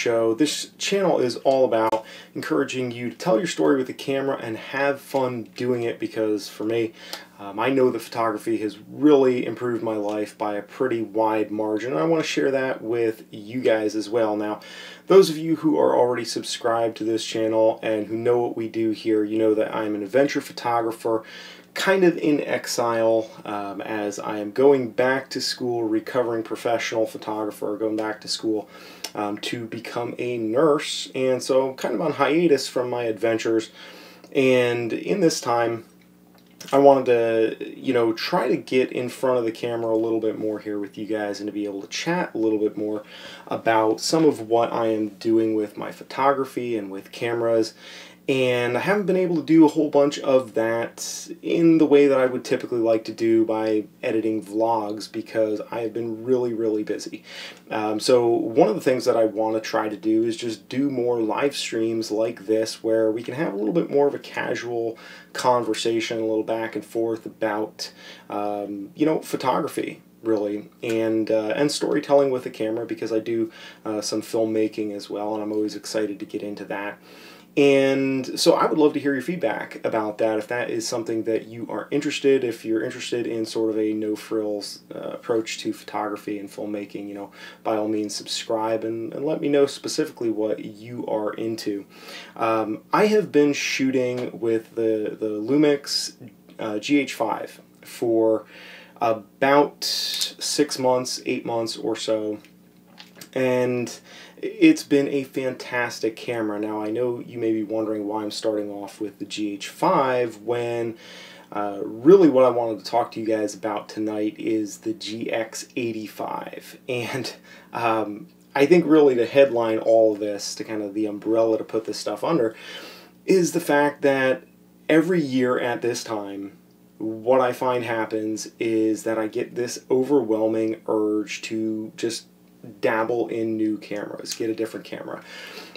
show. This channel is all about encouraging you to tell your story with the camera and have fun doing it, because for me, I know that photography has really improved my life by a pretty wide margin, and I want to share that with you guys as well. Now, those of you who are already subscribed to this channel and who know what we do here, you know that I'm an adventure photographer, kind of in exile, as I am going back to school, recovering professional photographer, going back to school to become a nurse, and so I'm kind of on hiatus from my adventures. And in this time, I wanted to, try to get in front of the camera a little bit more here with you guys and to be able to chat a little bit more about some of what I am doing with my photography and with cameras. And I haven't been able to do a whole bunch of that in the way that I would typically like to do by editing vlogs, because I have been really, really busy. So one of the things that I want to try to do is just do more live streams like this, where we can have a little bit more of a casual conversation, a little back and forth about, photography, really, and storytelling with the camera, because I do some filmmaking as well, and I'm always excited to get into that. And so I would love to hear your feedback about that, if that is something that you are interested, if you're interested in sort of a no-frills approach to photography and filmmaking, by all means subscribe and let me know specifically what you are into. I have been shooting with the Lumix GH5 for about 6 months, 8 months or so, and it's been a fantastic camera. Now, I know you may be wondering why I'm starting off with the GH5 when really what I wanted to talk to you guys about tonight is the GX85. And I think really to headline all of this, to kind of the umbrella to put this stuff under, is the fact that every year at this time, what I find happens is that I get this overwhelming urge to just dabble in new cameras, get a different camera.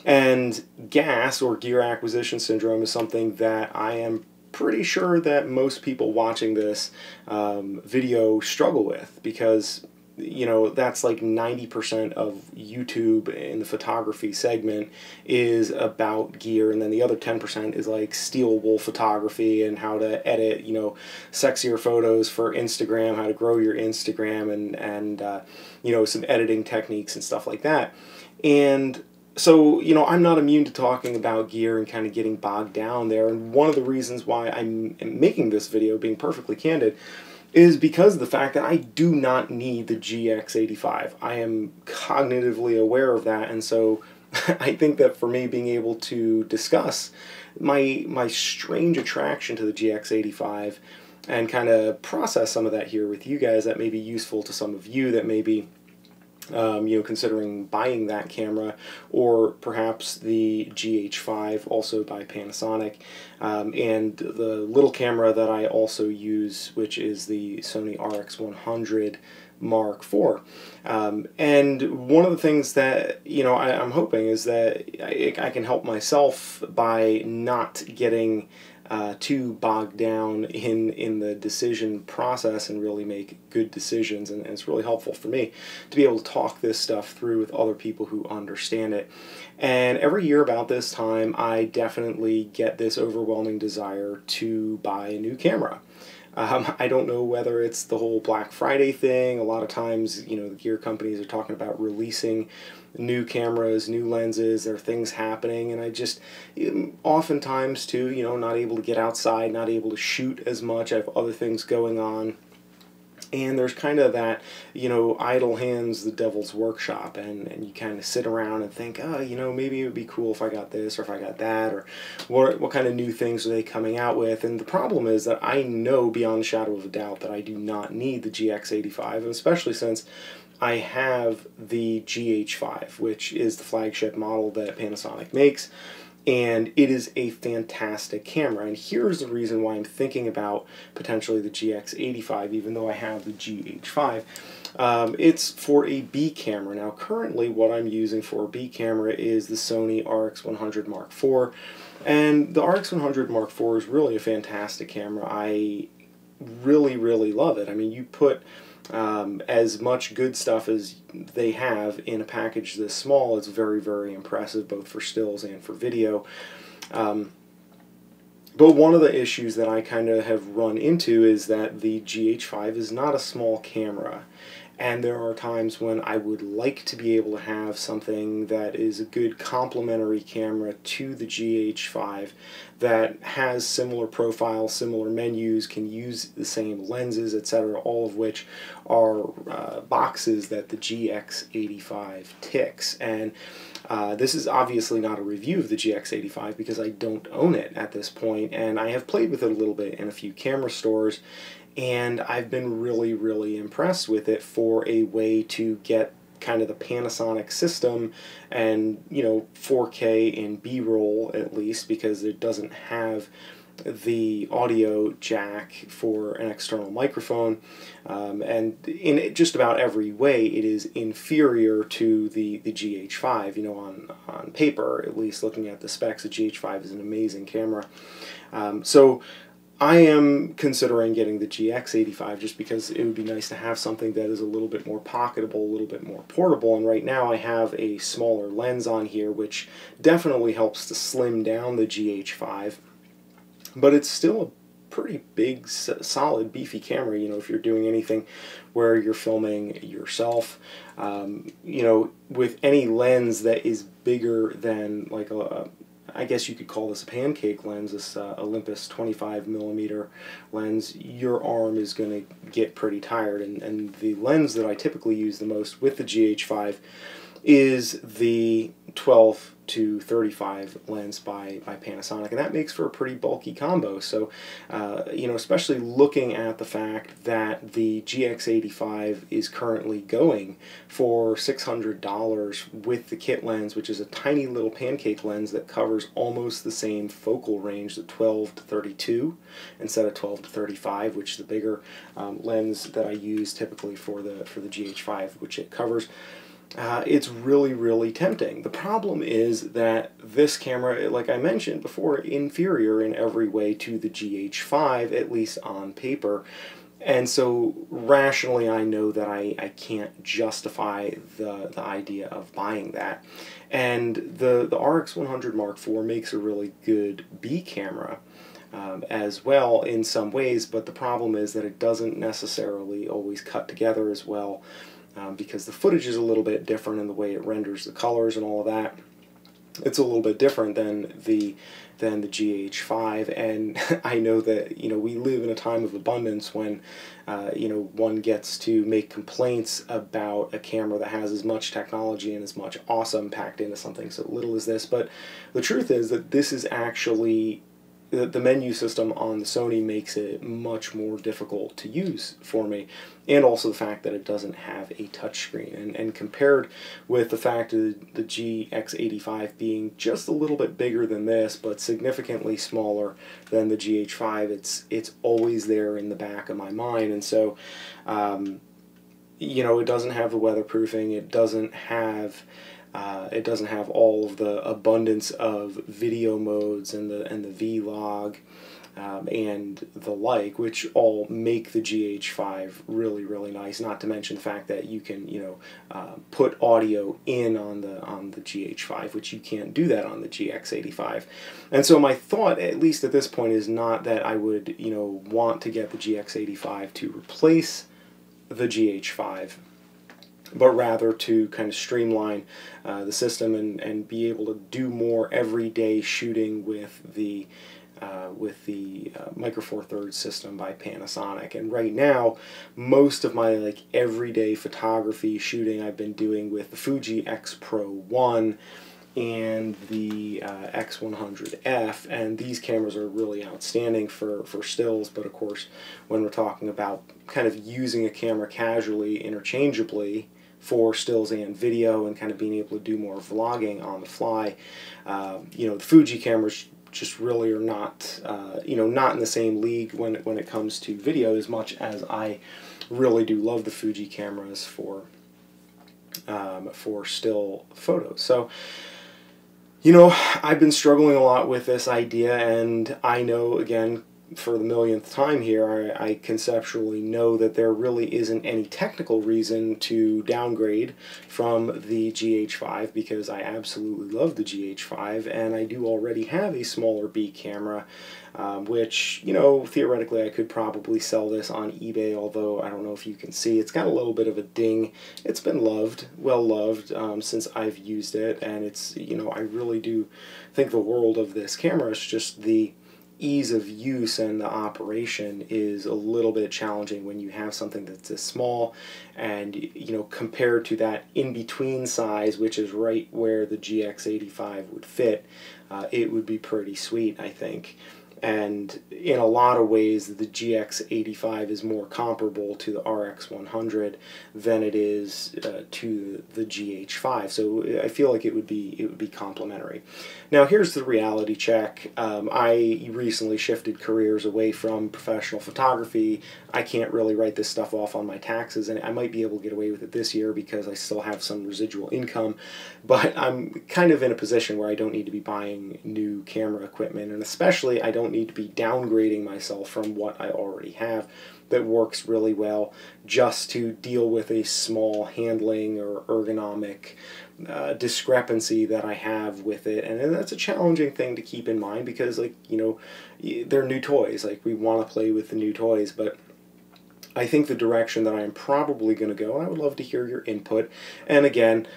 And GAS, or gear acquisition syndrome, is something that I am pretty sure that most people watching this video struggle with, because that's like 90% of YouTube in the photography segment is about gear, and then the other 10% is like steel wool photography and how to edit, sexier photos for Instagram, how to grow your Instagram, and some editing techniques and stuff like that. And so, I'm not immune to talking about gear and kind of getting bogged down there. And one of the reasons why I'm making this video, being perfectly candid, is because of the fact that I do not need the GX85. I am cognitively aware of that, and so I think that for me, being able to discuss my strange attraction to the GX85 and kind of process some of that here with you guys, that may be useful to some of you that may be considering buying that camera, or perhaps the GH5 also by Panasonic, and the little camera that I also use, which is the Sony RX100m4. And one of the things that I'm hoping is that I can help myself by not getting too bogged down in the decision process and really make good decisions, and it's really helpful for me to be able to talk this stuff through with other people who understand it. And every year about this time, I definitely get this overwhelming desire to buy a new camera. I don't know whether it's the whole Black Friday thing. A lot of times, the gear companies are talking about releasing new cameras, new lenses. There are things happening, and I just, oftentimes too, not able to get outside, not able to shoot as much. I have other things going on. And there's kind of that, idle hands, the devil's workshop, and you kind of sit around and think, oh, maybe it would be cool if I got this or if I got that, or what kind of new things are they coming out with. And the problem is that I know beyond a shadow of a doubt that I do not need the GX85, and especially since I have the GH5, which is the flagship model that Panasonic makes. And it is a fantastic camera. And here's the reason why I'm thinking about potentially the GX85, even though I have the GH5. It's for a B camera. Now, currently, what I'm using for a B camera is the Sony RX100m4. And the RX100m4 is really a fantastic camera. I really, really love it. I mean, you put As much good stuff as they have in a package this small, it's very, very impressive, both for stills and for video. But one of the issues that I kind of have run into is that the GH5 is not a small camera. And there are times when I would like to be able to have something that is a good complementary camera to the GH5 that has similar profiles, similar menus, can use the same lenses, etc., all of which are boxes that the GX85 ticks. And this is obviously not a review of the GX85 because I don't own it at this point, and I have played with it a little bit in a few camera stores, and I've been really, really impressed with it for a way to get kind of the Panasonic system and, you know, 4K in B-roll at least, because it doesn't have the audio jack for an external microphone, and in just about every way it is inferior to the GH5. You know, on paper, at least looking at the specs, the GH5 is an amazing camera. So I am considering getting the GX85 just because it would be nice to have something that is a little bit more pocketable, a little bit more portable, and right now I have a smaller lens on here, which definitely helps to slim down the GH5. But it's still a pretty big, solid, beefy camera, you know, if you're doing anything where you're filming yourself. You know, with any lens that is bigger than, like, I guess you could call this a pancake lens, this Olympus 25mm lens, your arm is going to get pretty tired. And the lens that I typically use the most with the GH5 is the 12 to 35 lens by Panasonic, and that makes for a pretty bulky combo. So, you know, especially looking at the fact that the GX85 is currently going for $600 with the kit lens, which is a tiny little pancake lens that covers almost the same focal range, the 12 to 32 instead of 12 to 35, which is the bigger lens that I use typically for the GH5, which it covers. It's really, really tempting. The problem is that this camera, like I mentioned before, inferior in every way to the GH5, at least on paper. And so rationally I know that I can't justify the idea of buying that. And the RX100m4 makes a really good B camera as well in some ways, but the problem is that it doesn't necessarily always cut together as well. Because the footage is a little bit different in the way it renders the colors and all of that. It's a little bit different than the GH5, and I know that, you know, we live in a time of abundance when you know, one gets to make complaints about a camera that has as much technology and as much awesome packed into something so little as this. But the truth is that this is actually, the menu system on the Sony makes it much more difficult to use for me, and also the fact that it doesn't have a touchscreen. And compared with the fact of the GX85 being just a little bit bigger than this, but significantly smaller than the GH5, it's always there in the back of my mind. And so, you know, it doesn't have the weatherproofing, it doesn't have all of the abundance of video modes and the vlog and the like, which all make the GH5 really, really nice. Not to mention the fact that you can, you know, put audio in on the GH5, which you can't do that on the GX85. And so my thought, at least at this point, is not that I would, you know, want to get the GX85 to replace the GH5, but rather to kind of streamline the system and be able to do more everyday shooting with the Micro Four Thirds system by Panasonic. And right now, most of my like everyday photography shooting I've been doing with the Fuji X Pro 1 and the X100F, and these cameras are really outstanding for stills. But of course, when we're talking about kind of using a camera casually, interchangeably, for stills and video, and kind of being able to do more vlogging on the fly, you know, the Fuji cameras just really are not, you know, not in the same league when it comes to video, as much as I really do love the Fuji cameras for still photos. So, you know, I've been struggling a lot with this idea, and I know, again, for the millionth time here, I conceptually know that there really isn't any technical reason to downgrade from the GH5, because I absolutely love the GH5, and I do already have a smaller B camera, which, you know, theoretically I could probably sell this on eBay, although I don't know if you can see. It's got a little bit of a ding. It's been loved, well loved, since I've used it, and it's, you know, I really do think the world of this camera. It's just the ease of use and the operation is a little bit challenging when you have something that's this small, and, you know, compared to that in-between size, which is right where the GX85 would fit, it would be pretty sweet, I think. And in a lot of ways, the GX85 is more comparable to the RX100 than it is to the GH5. So I feel like it would be complementary. Now here's the reality check. I recently shifted careers away from professional photography. I can't really write this stuff off on my taxes, and I might be able to get away with it this year because I still have some residual income. But I'm kind of in a position where I don't need to be buying new camera equipment, and especially I don't need to be downgrading myself from what I already have that works really well just to deal with a small handling or ergonomic discrepancy that I have with it. And that's a challenging thing to keep in mind because, like, you know, they're new toys. Like, we want to play with the new toys, but I think the direction that I'm probably going to go, and I would love to hear your input. And again,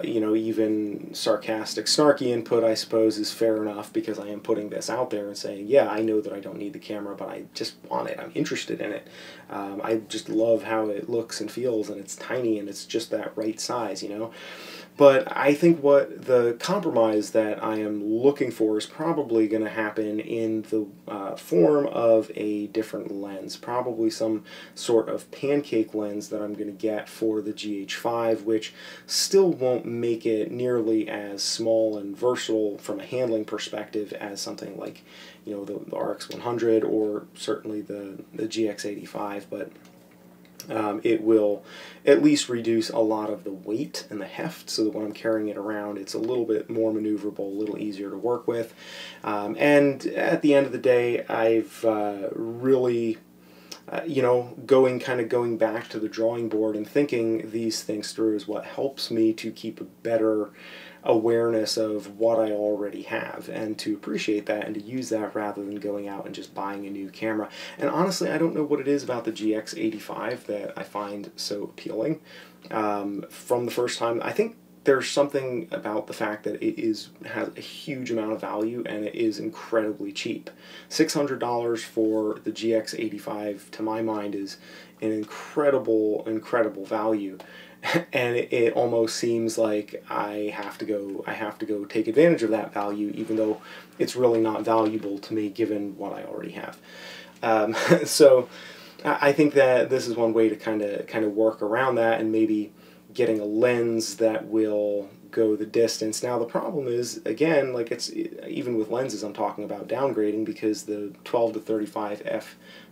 you know, even sarcastic, snarky input, I suppose, is fair enough, because I am putting this out there and saying, yeah, I know that I don't need the camera, but I just want it. I'm interested in it. I just love how it looks and feels, and it's tiny, and it's just that right size, you know. But I think what the compromise that I am looking for is probably going to happen in the form of a different lens, probably some sort of pancake lens that I'm going to get for the GH5, which still won't make it nearly as small and versatile from a handling perspective as something like, you know, the RX100 or certainly the GX85, but it will at least reduce a lot of the weight and the heft, so that when I'm carrying it around, it's a little bit more maneuverable, a little easier to work with. And at the end of the day, I've really, you know, going back to the drawing board and thinking these things through is what helps me to keep a better awareness of what I already have, and to appreciate that and to use that rather than going out and just buying a new camera. And honestly, I don't know what it is about the GX85 that I find so appealing. From the first time, I think there's something about the fact that it has a huge amount of value, and it is incredibly cheap. $600 for the GX85, to my mind, is an incredible value. And it almost seems like I have to go take advantage of that value, even though it's really not valuable to me given what I already have. So I think that this is one way to kind of work around that, and maybe getting a lens that will go the distance. Now the problem is, again, like, it's even with lenses I'm talking about downgrading, because the 12-35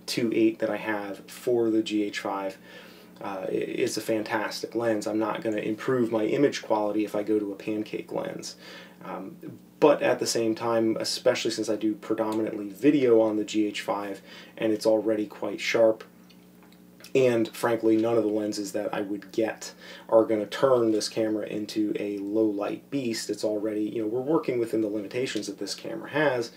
f2.8 that I have for the GH5 it's a fantastic lens. I'm not going to improve my image quality if I go to a pancake lens. But at the same time, especially since I do predominantly video on the GH5 and it's already quite sharp, and frankly none of the lenses that I would get are going to turn this camera into a low light beast. It's already, you know, we're working within the limitations that this camera has.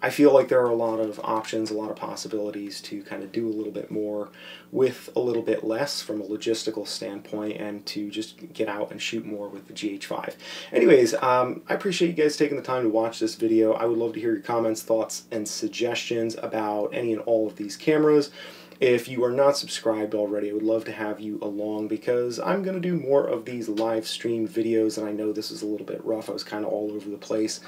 I feel like there are a lot of options, a lot of possibilities to kind of do a little bit more with a little bit less from a logistical standpoint, and to just get out and shoot more with the GH5. Anyways, I appreciate you guys taking the time to watch this video. I would love to hear your comments, thoughts, and suggestions about any and all of these cameras. If you are not subscribed already, I would love to have you along, because I'm going to do more of these live stream videos, and I know this is a little bit rough. I was kind of all over the place.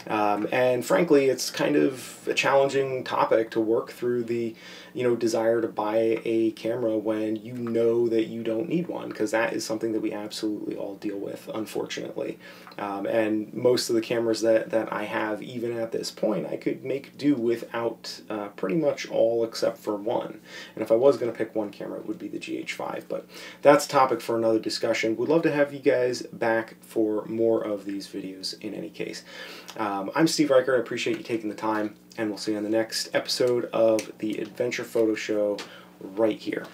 And frankly, it's kind of a challenging topic to work through the, you know, desire to buy a camera when you know that you don't need one, because that is something that we absolutely all deal with, unfortunately. And most of the cameras that I have, even at this point, I could make do without pretty much all except for one. And if I was going to pick one camera, it would be the GH5. But that's a topic for another discussion. Would love to have you guys back for more of these videos in any case. I'm Steve Reichert. I appreciate you taking the time, and we'll see you on the next episode of the Adventure Photo Show right here.